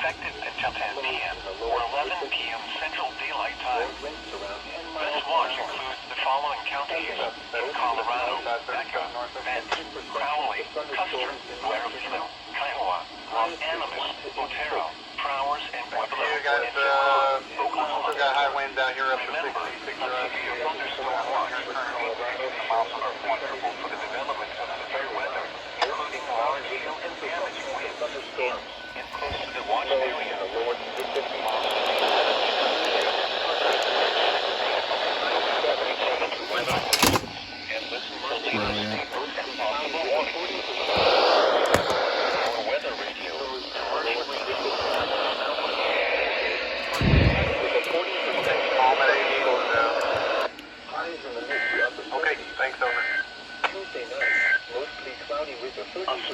effective until 10 p.m. or 11 p.m. Central Daylight Time. This watch includes the following counties: Colorado, Becca, Bend, Crowley, Custer, Merrifield, Kiowa, Los Animas, Otero, Prowers, and Pueblo. You got, Oklahoma. got high winds out here up to Remember, 66 a severe thunderstorm watch currently also responsible for the development of severe weather, including large hail and damaging winds. In close to the watch area, and listen for latest statements and possible warnings. For weather radio, commercial radio. Okay, thanks, over. Tuesday night, mostly cloudy with a 30%